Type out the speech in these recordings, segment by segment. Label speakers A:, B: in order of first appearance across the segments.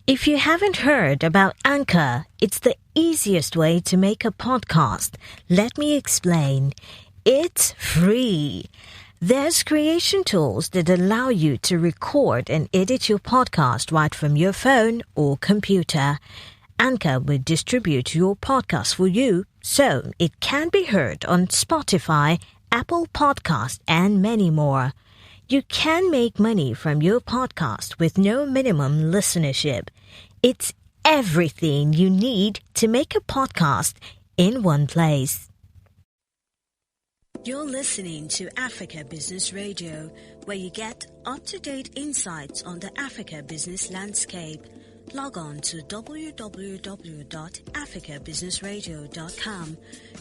A: If you haven't heard about Anchor, it's the easiest way to make a podcast. Let me explain. It's free. There's creation tools that allow you to record and edit your podcast right from your phone or computer. Anchor will distribute your podcast for you so it can be heard on Spotify, Apple Podcasts, and many more. You can make money from your podcast with no minimum listenership. It's everything you need to make a podcast in one place. You're listening to Africa Business Radio, where you get up-to-date insights on the Africa business landscape. Log on to www.africabusinessradio.com.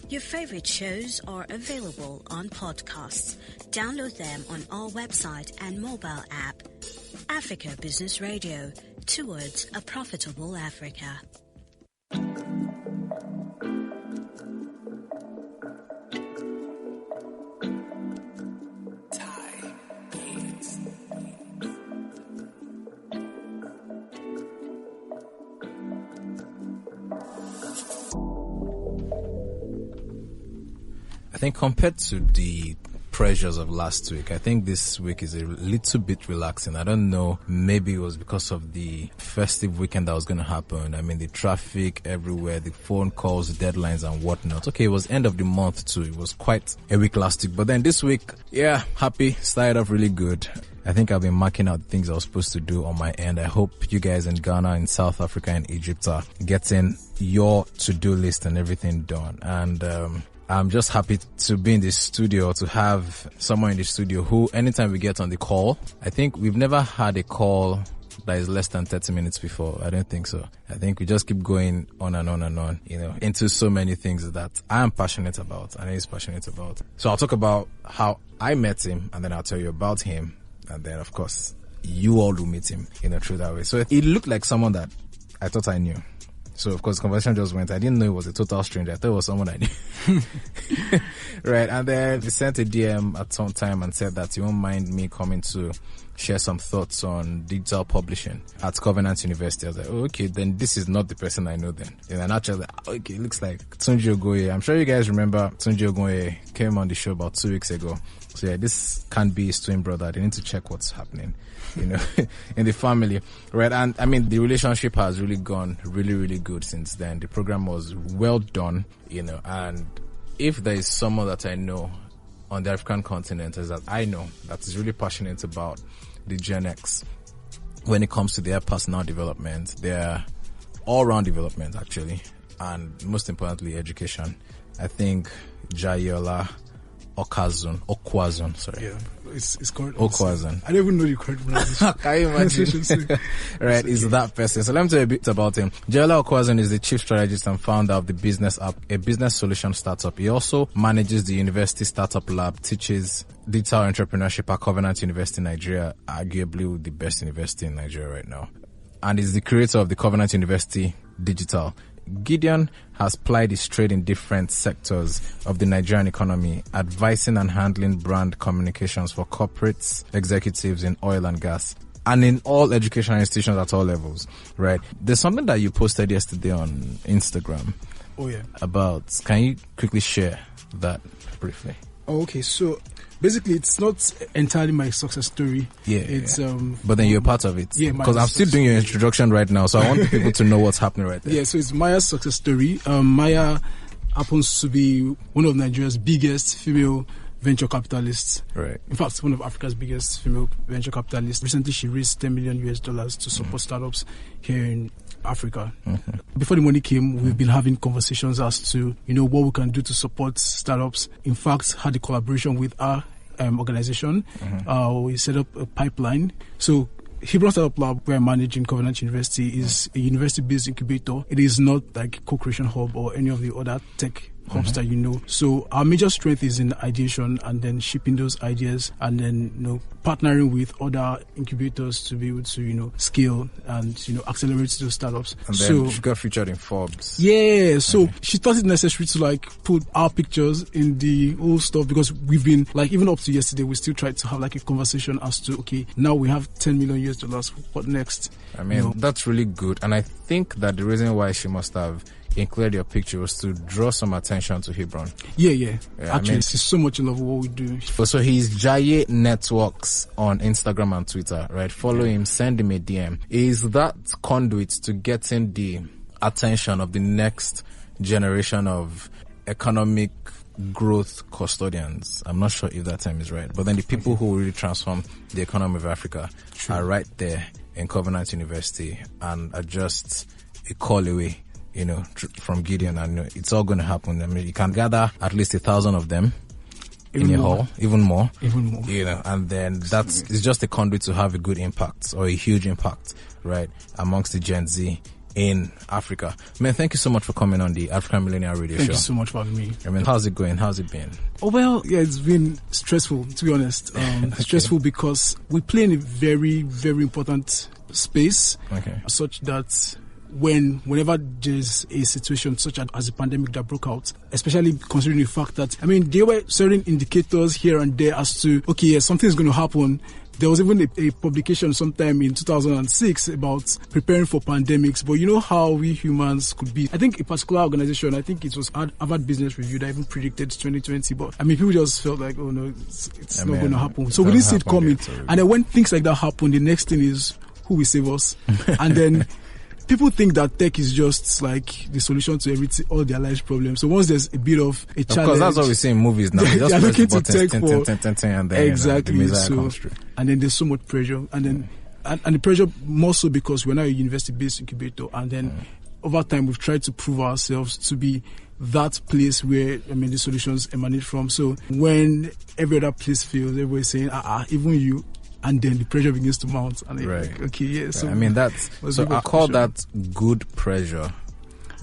A: Your favorite shows are available on podcasts. Download them on our website and mobile app. Africa Business Radio, towards a profitable Africa.
B: I think compared to the pressures of last week, I think this week is a little bit relaxing. I don't know, maybe it was because of the festive weekend that was going to happen. I mean, the traffic everywhere, the phone calls, the deadlines and whatnot. Okay, it was end of the month too. It was quite a week last week. But then this week, yeah, happy, started off really good. I think I've been marking out the things I was supposed to do on my end. I hope you guys in Ghana, in South Africa and Egypt are getting your to-do list and everything done. And, I'm just happy to be in the studio, to have someone in the studio who, anytime we get on the call, I think we've never had a call that is less than 30 minutes before. I don't think so. I think we just keep going on and on and on, into so many things that I am passionate about and he's passionate about. So I'll talk about how I met him, and then I'll tell you about him. And then, of course, you all will meet him, through that way. So it looked like someone that I thought I knew. So, of course, the conversation just went. I didn't know it was a total stranger. I thought it was someone I knew. Right. And then he sent a DM at some time and said that he won't mind me coming to share some thoughts on digital publishing at Covenant University. I was like, oh, okay, then this is not the person I know then. And actually, okay, it looks like Tunji Ogoye. I'm sure you guys remember Tunji Ogoye came on the show about 2 weeks ago. So yeah, this can't be his twin brother. They need to check what's happening, in the family, right? And I mean, the relationship has really gone really, really good since then. The program was well done, and if there is someone that I know on the African continent is that I know that is really passionate about the Gen X when it comes to their personal development, their all-round development actually, and most importantly, education. I think Jayeola Okuazun, sorry.
C: Yeah, it's called
B: Okuazun.
C: I don't even know the correct pronunciation.
B: Can you imagine? Right, is that person. So let me tell you a bit about him. Jayeola Okuazun is the chief strategist and founder of the Business App, a business solution startup. He also manages the University Startup Lab, teaches Digital Entrepreneurship at Covenant University in Nigeria, arguably the best university in Nigeria right now. And is the creator of the Covenant University Digital. Gideon has plied his trade in different sectors of the Nigerian economy, advising and handling brand communications for corporates, executives in oil and gas, and in all educational institutions at all levels, right? There's something that you posted yesterday on Instagram.
C: Oh, yeah.
B: Can you quickly share that briefly?
C: Oh, okay. So basically, it's not entirely my success story.
B: Yeah.
C: It's
B: but then you're part of it.
C: Yeah.
B: Because I'm still doing your introduction right now, so I want people to know what's happening right there.
C: Yeah. So it's Maya's success story. Maya happens to be one of Nigeria's biggest female venture capitalists.
B: Right.
C: In fact, one of Africa's biggest female venture capitalists. Recently, she raised $10 million to support startups here in Africa.
B: Mm-hmm.
C: Before the money came, we've been having conversations as to, what we can do to support startups. In fact, had a collaboration with our organization. Mm-hmm. We set up a pipeline. So Hebron Startup Lab, where I manage in Covenant University, is a university-based incubator. It is not like Co-Creation Hub or any of the other tech hubs that you know. So our major strength is in ideation and then shipping those ideas and then, partnering with other incubators to be able to, scale and, accelerate those startups.
B: And then she got featured in Forbes.
C: Yeah. So she thought it necessary to put our pictures in the whole stuff because we've been even up to yesterday, we still tried to have a conversation as to, okay, now we have $10 million. What next?
B: I mean, that's really good. And I think that the reason why she must have included your picture was to draw some attention to Hebron.
C: Yeah. Actually, she's so much in love with what we do.
B: So he's Jaye Networks on Instagram and Twitter, right? Follow him, send him a DM. Is that conduit to getting the attention of the next generation of economic growth custodians? I'm not sure if that term is right, but then the people who will really transform the economy of Africa are right there in Covenant University and are just a call away, from Gideon, and it's all going to happen. I mean, you can gather at least 1,000 of them in your hall, even more, and then it's just a conduit to have a good impact or a huge impact, right, amongst the Gen Z in Africa. Man, thank you so much for coming on the African Millennial Radio Show.
C: Thank you so much for having me.
B: I mean, how's it going? How's it been?
C: Oh, well, yeah, it's been stressful, to be honest. Stressful because we play in a very, very important space, such that whenever there's a situation such as a pandemic that broke out, especially considering the fact that, there were certain indicators here and there as to, something's going to happen. There was even a publication sometime in 2006 about preparing for pandemics, but you know how we humans could be. I think a particular organization, I think it was Harvard Business Review that even predicted 2020, but people just felt like, oh no, it's not going to happen. So we didn't see it coming. And then when things like that happen, the next thing is, who will save us? And then people think that tech is just the solution to everything, all their life's problems. So once there's a bit of a challenge, of course,
B: that's what we see in movies now.
C: They are looking to tech for
B: and then
C: exactly.
B: The Messiah comes through.
C: And then there's so much pressure, and then and the pressure more so because we're now a university-based incubator, and then over time we've tried to prove ourselves to be that place where the solutions emanate from. So when every other place fails, everybody's saying, even you. And then the pressure begins to mount. And So
B: I call that good pressure,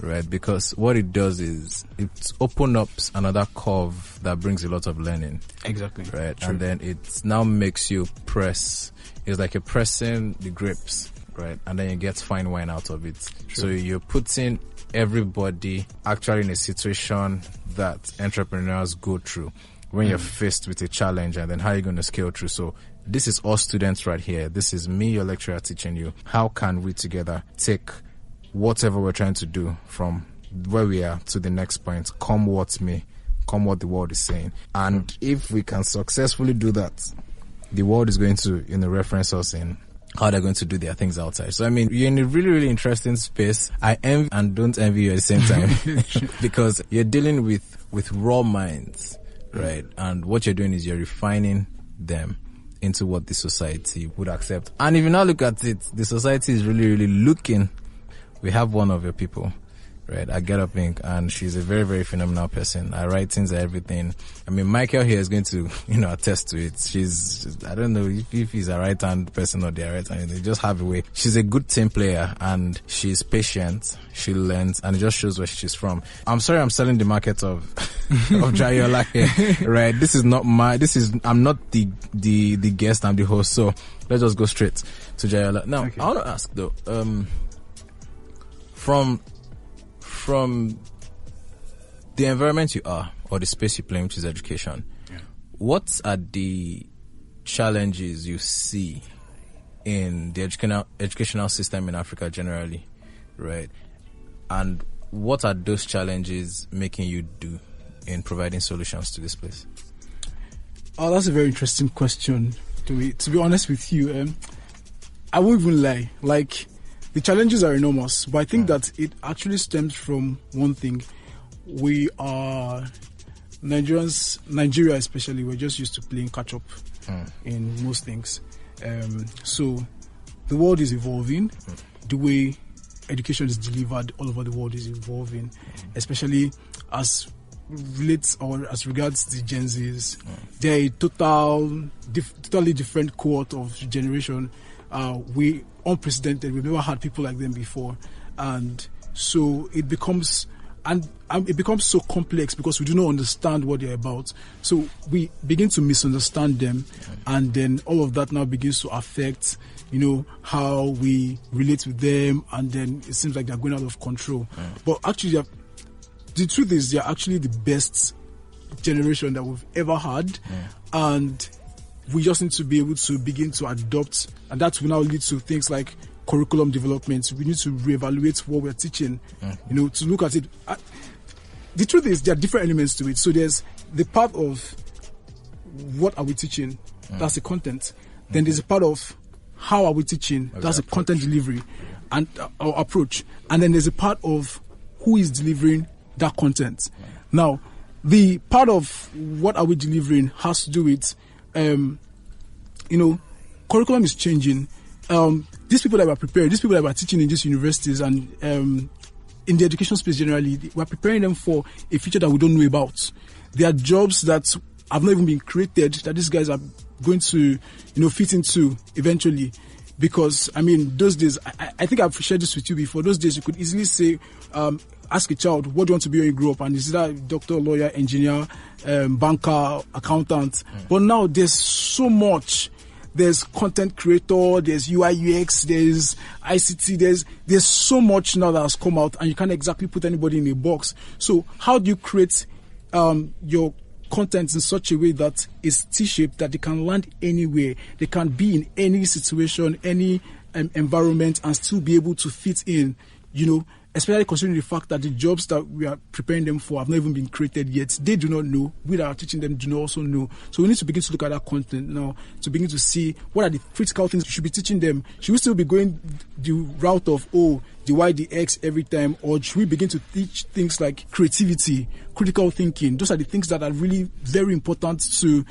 B: right? Because what it does is it opens up another curve that brings a lot of learning.
C: Exactly.
B: Right.
C: True.
B: And then it now makes you press. It's like you're pressing the grapes, right? And then you get fine wine out of it. True. So you're putting everybody actually in a situation that entrepreneurs go through when you're faced with a challenge, and then how are you going to scale through? So this is all students right here. This is me, your lecturer, teaching you. How can we together take whatever we're trying to do from where we are to the next point, come what may, come what the world is saying. And if we can successfully do that, the world is going to, reference us in how they're going to do their things outside. So, you're in a really, really interesting space. I envy and don't envy you at the same time because you're dealing with raw minds, right? And what you're doing is you're refining them into what the society would accept. And if you now look at it, the society is really, really looking. We have one of your people, right? I Get Up Inc., and she's a very, very phenomenal person. Her writings are everything. Michael here is going to, attest to it. I don't know if he's a right-hand person or they're right-hand. They just have a way. She's a good team player, and she's patient. She learns, and it just shows where she's from. I'm sorry I'm selling the market of Jayeola here, right? I'm not the guest, I'm the host. So let's just go straight to Jayeola. Now, I want to ask though, from the environment you are, or the space you play, which is education, what are the challenges you see in the educational system in Africa generally, right? And what are those challenges making you do in providing solutions to this place?
C: Oh, that's a very interesting question. To be honest with you, I won't even lie. The challenges are enormous, but I think that it actually stems from one thing. We are Nigerians, Nigeria especially, we're just used to playing catch up in most things. So the world is evolving. The way education is delivered all over the world is evolving, especially as relates or as regards the Gen Zs. They're a totally different cohort of generation. Unprecedented. We've never had people like them before, and so it becomes and it becomes so complex because we do not understand what they're about. So we begin to misunderstand them, and then all of that now begins to affect, how we relate with them, and then it seems like they're going out of control. But actually, the truth is, they're actually the best generation that we've ever had, and we just need to be able to begin to adopt, and that will now lead to things like curriculum development. We need to reevaluate what we're teaching, to look at it. The truth is, there are different elements to it. So there's the part of what are we teaching? That's the content. Then there's a part of how are we teaching? That's the content delivery and our approach. And then there's a part of who is delivering that content. Now, the part of what are we delivering has to do with, curriculum is changing. These people that were prepared, these people that were teaching in these universities and in the education space generally, we're preparing them for a future that we don't know about. There are jobs that have not even been created that these guys are going to, fit into eventually. Because, those days, I think I've shared this with you before. Those days, you could easily say, ask a child, what do you want to be when you grow up? And is that doctor, lawyer, engineer, banker, accountant? But now there's so much. There's content creator, there's UI UX, there's ICT, there's so much now that has come out, and you can't exactly put anybody in a box. So how do you create your content in such a way that it's T-shaped, that they can land anywhere, they can be in any situation, any environment, and still be able to fit in, especially considering the fact that the jobs that we are preparing them for have not even been created yet. They do not know. We that are teaching them do not also know. So we need to begin to look at that content now, to begin to see what are the critical things we should be teaching them. Should we still be going the route of, the Y, the X every time? Or should we begin to teach things like creativity, critical thinking? Those are the things that are really very important to,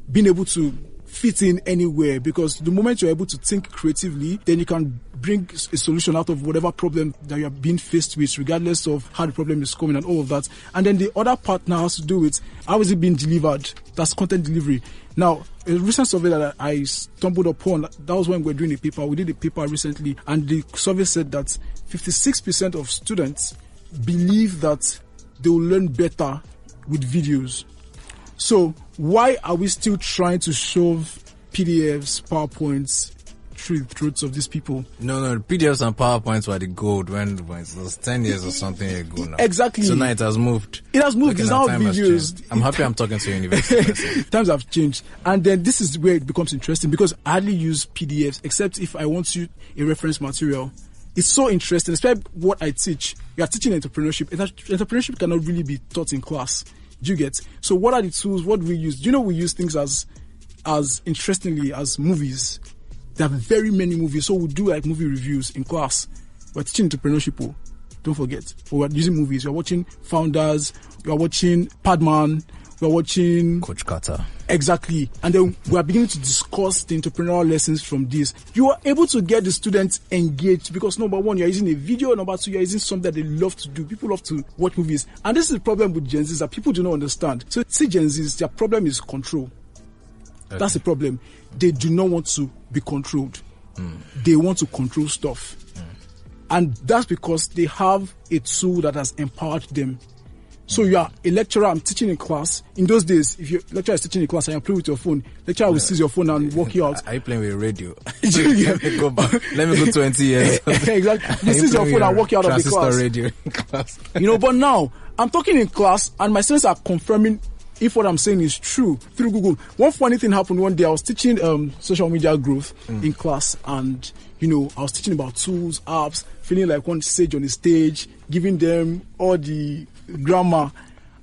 C: being able to fit in anywhere, because the moment you're able to think creatively, then you can bring a solution out of whatever problem that you're being faced with, regardless of how the problem is coming and all of that. And then the other part now has to do with how is it being delivered. That's content delivery. Now, a recent survey that I stumbled upon, that was when we were doing a paper. We did a paper recently, and the survey said that 56% of students believe that they will learn better with videos. So why are we still trying to shove PDFs, PowerPoints through the throats of these people?
B: No, PDFs and PowerPoints were the gold when it was 10 years or something ago now.
C: Exactly.
B: So now it has moved.
C: It has moved. It's now videos.
B: I'm happy I'm talking to a university person.
C: Times have changed. And then this is where it becomes interesting, because I hardly use PDFs except if I want to a reference material. It's so interesting, especially what I teach. You are teaching entrepreneurship. Entrepreneurship cannot really be taught in class. Do you get? So what are the tools? What do we use? Do you know we use things as interestingly as movies? There are very many movies. So we do like movie reviews in class. We're teaching entrepreneurship. Don't forget. We're using movies. We're watching Founders. We're watching Padman. We're watching
B: Coach Carter.
C: Exactly. And then we are beginning to discuss the entrepreneurial lessons from this. You are able to get the students engaged because, number one, you're using a video. Number two, you're using something that they love to do. People love to watch movies. And this is the problem with Gen Zs, that people do not understand. So see, Gen Zs, their problem is control. Okay. That's the problem. They do not want to be controlled. They want to control stuff. And that's because they have a tool that has empowered them. So you are a lecturer, I'm teaching in class. In those days, if your lecturer is teaching in class and you play with your phone, lecturer will seize your phone and walk you out.
B: Are you playing with radio? Let me go back. Let me go 20 years.
C: Exactly. You seize your phone and walk you out of the class.
B: Radio in class.
C: But now, I'm talking in class and my students are confirming if what I'm saying is true through Google. One funny thing happened one day. I was teaching social media growth in class, and I was teaching about tools, apps, feeling like one sage on the stage, giving them all the grammar.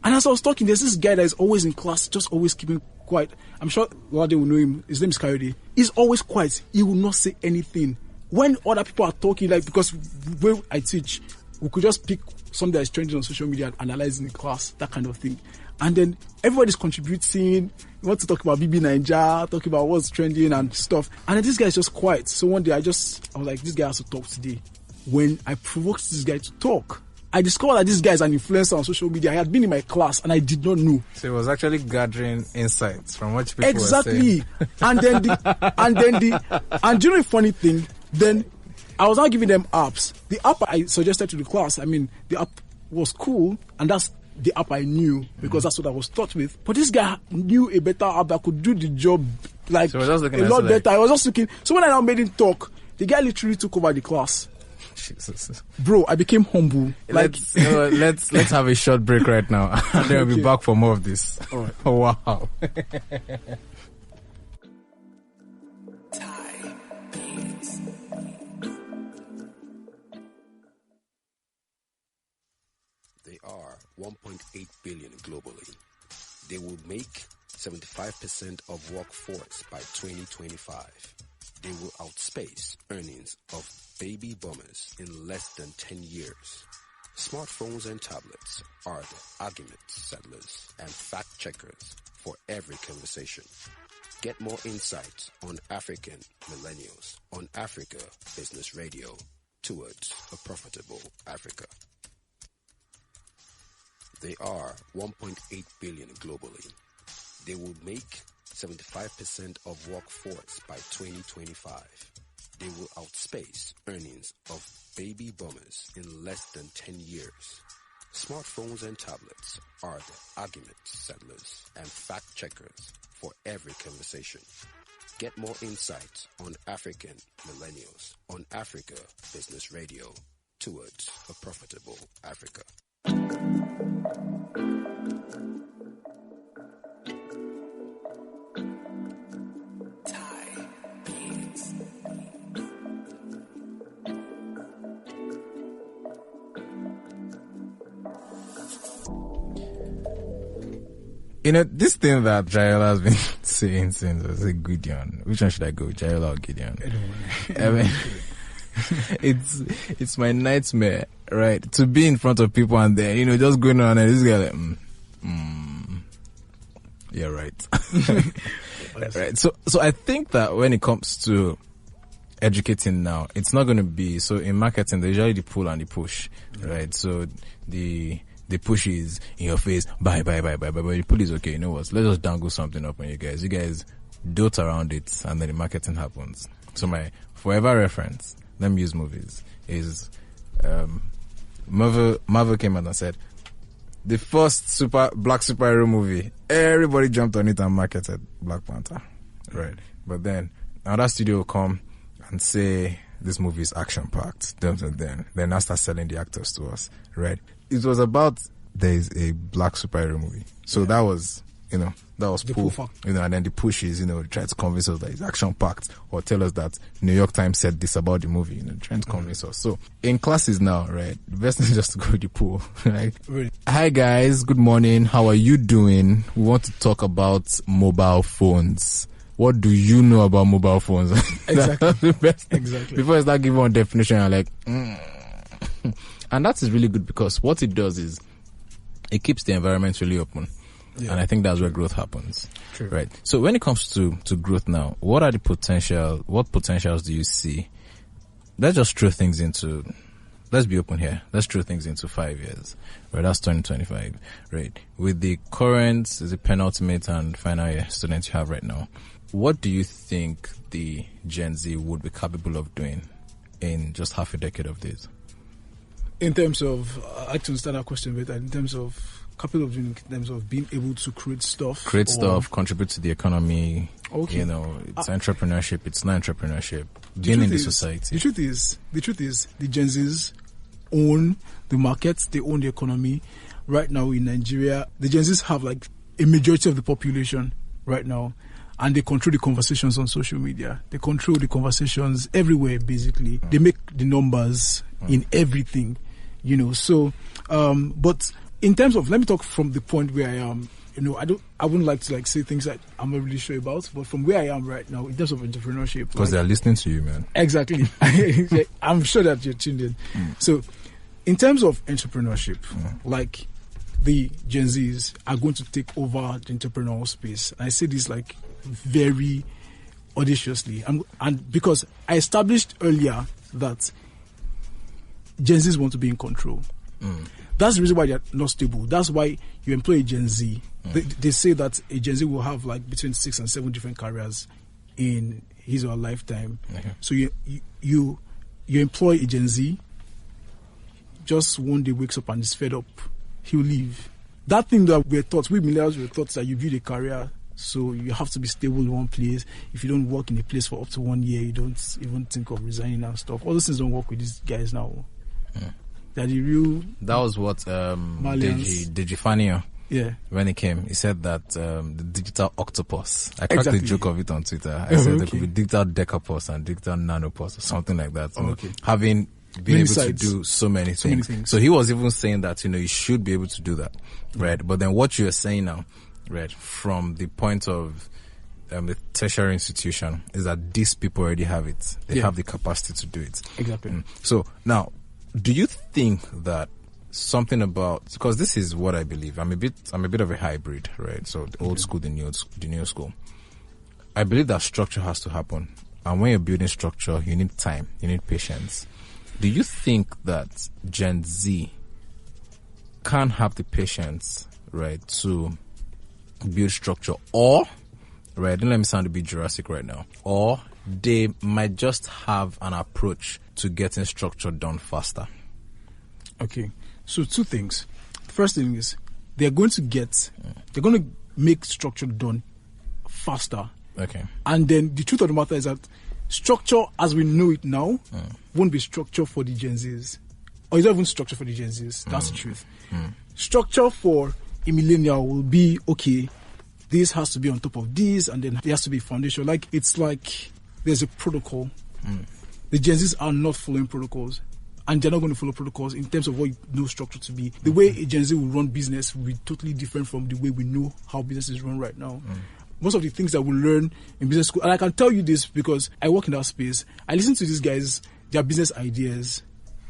C: And as I was talking, there's this guy that is always in class, just always keeping quiet. I'm sure a lot of them will know him. His name is Curator. He's always quiet. He will not say anything. When other people are talking, because where I teach, we could just pick something that is trending on social media and analyze in the class, that kind of thing. And then everybody's contributing. We want to talk about BB Nigeria, talk about what's trending and stuff. And then this guy is just quiet. So one day I was like, this guy has to talk today. When I provoked this guy to talk, I discovered that this guy is an influencer on social media. I had been in my class and I did not know.
B: So he was actually gathering insights from what people were saying.
C: And do you know the funny thing? Then I was now giving them apps. The app I suggested to the class, the app was cool, and that's the app I knew because that's what I was taught with. But this guy knew a better app that could do the job like
B: so a
C: lot better. I was just looking. So when I now made him talk, the guy literally took over the class.
B: Jesus.
C: Bro, I became humble.
B: Let's have a short break right now. And then we'll be back for more of this.
C: All right.
B: Oh, wow.
D: They are 1.8 billion globally. They will make 75% of workforce by 2025. They will outspace earnings of baby boomers in less than 10 years. Smartphones and tablets are the argument settlers and fact checkers for every conversation. Get more insights on African millennials on Africa Business Radio towards a profitable Africa. They are 1.8 billion globally. They will make 75% of workforce by 2025. They will outspace earnings of baby boomers in less than 10 years. Smartphones and tablets are the argument settlers and fact checkers for every conversation. Get more insights on African millennials on Africa Business Radio towards a profitable Africa.
B: You know, this thing that Jayeola has been saying since I was a Gideon. Which one should I go, Jayeola or Gideon? I mean, it's my nightmare, right? To be in front of people and then, you know, just going on and this guy like, yeah, right. Right. So I think that when it comes to educating now, it's not going to be, so in marketing, there's usually the pull and the push, right? So the push is in your face, buy. But the pull is okay, you know what? Let's just dangle something up on you guys. You guys dote around it and then the marketing happens. So my forever reference, let me use movies, is Marvel came out and said, the first black superhero movie, everybody jumped on it and marketed Black Panther. Right. But then another studio will come and say this movie is action packed. Then I start selling the actors to us. Right. It was about there's a black superhero movie. So that was, you know, that was pull. You know, and then the push is, you know, try to convince us that it's action packed or tell us that New York Times said this about the movie, you know, trying to convince us. So in classes now, right, the best thing is just to go to the pool. Right? Really? Hi guys, good morning. How are you doing? We want to talk about mobile phones. What do you know about mobile phones?
C: Exactly.
B: That's the best.
C: Exactly.
B: Before I start giving one definition, I'm like, And that is really good because what it does is it keeps the environment really open. Yeah. And I think that's where growth happens.
C: True.
B: Right. So when it comes to growth now, what potentials do you see? Let's just throw things into, let's be open here. Let's throw things into 5 years. Right. That's 2025. Right. With the current, the penultimate and final year students you have right now, what do you think the Gen Z would be capable of doing in just half a decade of this?
C: In terms of, I can understand that question better. In terms of, couple of in terms of being able to create stuff,
B: contribute to the economy. Okay. You know, it's entrepreneurship. It's not entrepreneurship. Being in the society.
C: The truth is, the Gen Zs own the markets. They own the economy. Right now in Nigeria, the Gen Zs have like a majority of the population right now, and they control the conversations on social media. They control the conversations everywhere. Basically, they make the numbers in everything. You know, so, but in terms of, let me talk from the point where I am. You know, I wouldn't like to like say things that I'm not really sure about, but from where I am right now, in terms of entrepreneurship,
B: because they're listening to you, man.
C: Exactly. I'm sure that you're tuned in. So, in terms of entrepreneurship, like the Gen Zs are going to take over the entrepreneurial space. I say this like very audaciously, and because I established earlier that Gen Zs want to be in control. That's the reason why they're not stable. That's why you employ a Gen Z. They say that a Gen Z will have like between 6 and 7 different careers in his or her lifetime. So you employ a Gen Z, just one day wakes up and is fed up, he'll leave. That thing that we millennials were taught that you build a career, so you have to be stable in one place. If you don't work in a place for up to 1 year, you don't even think of resigning and stuff. All those things don't work with these guys now. They're the real...
B: That was what Digifanio, when he came, he said that the digital octopus. I cracked the joke of it on Twitter. I said there could be digital decapus and digital nanopus or something like that. Having been able to do so many things. So he was even saying that, you should be able to do that, right? But then what you're saying now, right, from the point of the tertiary institution, is that these people already have it. They have the capacity to do it.
C: Exactly.
B: So now, do you think that something about, because this is what I believe, I'm a bit of a hybrid, right? So the old school, the new school. I believe that structure has to happen, and when you're building structure, you need time, you need patience. Do you think that Gen Z can have the patience, right, to build structure, or, right, don't let me sound a bit Jurassic right now, or they might just have an approach to getting structure done faster?
C: Okay, so two things. The first thing is they're going to make structure done faster. Okay. And then the truth of the matter is that structure as we know it now won't be structure for the Gen Zs. Or it's not even structure for the Gen Zs. That's the truth. Structure for a millennial will be, okay, this has to be on top of this, and then there has to be a foundation. It's like there's a protocol. The Gen Zs are not following protocols, and they're not going to follow protocols in terms of what you know structure to be. The way a Gen Z will run business will be totally different from the way we know how business is run right now. Most of the things that we learn in business school, and I can tell you this because I work in that space, I listen to these guys, their business ideas,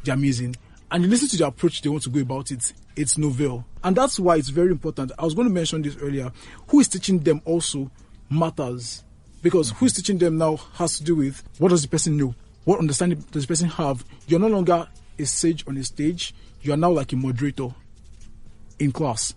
C: they're amazing. And you listen to the approach they want to go about it, it's novel. And that's why it's very important. I was going to mention this earlier. Who is teaching them also matters. Because who is teaching them now has to do with what does the person know? What understanding does the person have? You're no longer a sage on a stage. You are now like a moderator in class.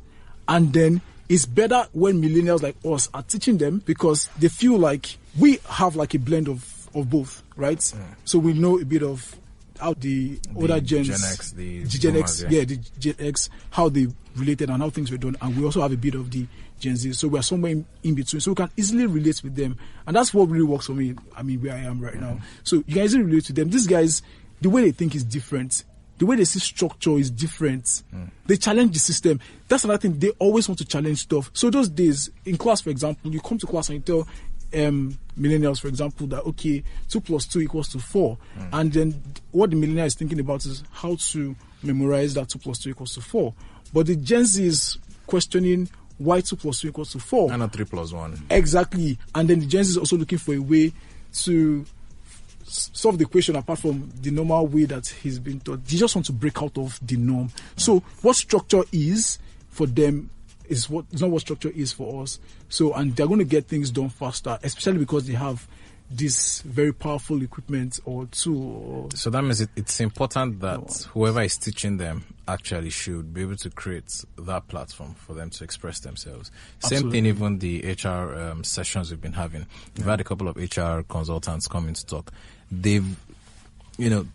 C: And then it's better when millennials like us are teaching them, because they feel like we have like a blend of both, right? So we know a bit of how the older gens,
B: Gen X, the
C: Gen X, the Gen X, how they related and how things were done, and we also have a bit of the Gen Z. So we are somewhere in between, so we can easily relate with them, and that's what really works for me. I mean, where I am right now. So you guys relate to them. These guys, the way they think is different. The way they see structure is different. They challenge the system. That's another thing. They always want to challenge stuff. So those days in class, for example, you come to class and you tell millennials, for example, that okay, 2 + 2 = 4, and then what the millennial is thinking about is how to memorize that 2 + 2 = 4. But the Gen Z is questioning why 2 + 2 = 4,
B: and not 3 + 1.
C: Exactly. And then the Gen Z is also looking for a way to solve the equation apart from the normal way that he's been taught. They just want to break out of the norm. So what structure is for them is not what structure is for us. So, and they're going to get things done faster, especially because they have this very powerful equipment or tool.
B: So that means it's important that whoever is teaching them actually should be able to create that platform for them to express themselves. Absolutely. Same thing, even the HR sessions we've been having. We've had a couple of HR consultants come in to talk. They've,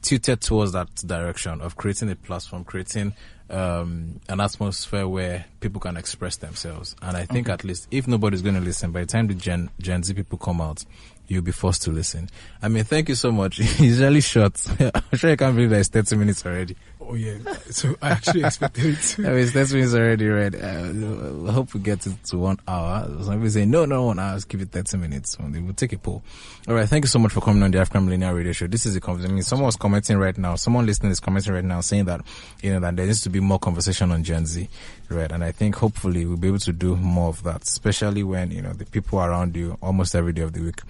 B: tilted towards that direction of creating a platform, creating an atmosphere where people can express themselves. And I think at least if nobody's going to listen, by the time the Gen Z people come out, you'll be forced to listen. I mean, thank you so much. It's really short. I'm sure you can't believe that it's 30 minutes already.
C: Oh, yeah. So I actually expected it to.
B: I mean, it's 30 minutes already, right? I hope we get it to 1 hour. Some people say, no, 1 hour, let's give it 30 minutes. We'll take a poll. All right, thank you so much for coming on the African Millennial Radio Show. This is a conversation. I mean, someone was commenting right now. Someone listening is commenting right now saying that, that there needs to be more conversation on Gen Z, right? And I think hopefully we'll be able to do more of that, especially when, the people around you almost every day of the week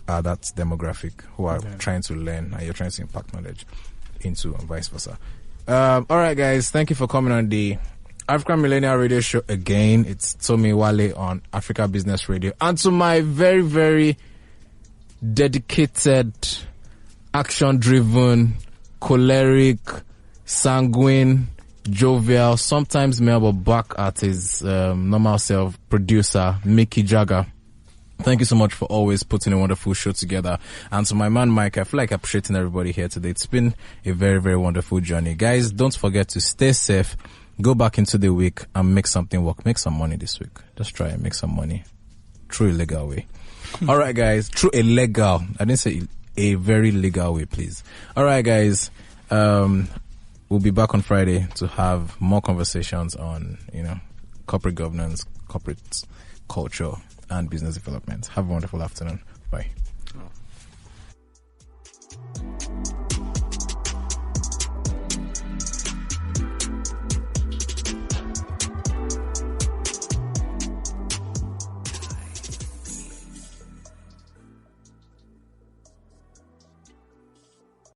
B: are that demographic who are trying to learn and you're trying to impact knowledge into and vice versa. All right, guys, thank you for coming on the African Millennial Radio Show again. It's Tomi Wale on Africa Business Radio. And to my very, very dedicated, action-driven, choleric, sanguine, jovial, sometimes male, but back at his normal self, producer, Mickey Jagger. Thank you so much for always putting a wonderful show together. And to my man, Mike, I feel like appreciating everybody here today. It's been a very, very wonderful journey. Guys, don't forget to stay safe. Go back into the week and make something work. Make some money this week. Just try and make some money through a legal way. All right, guys. Through a legal. I didn't say a very legal way, please. All right, guys. We'll be back on Friday to have more conversations on, corporate governance, corporate culture, and business development. Have a wonderful afternoon. Bye.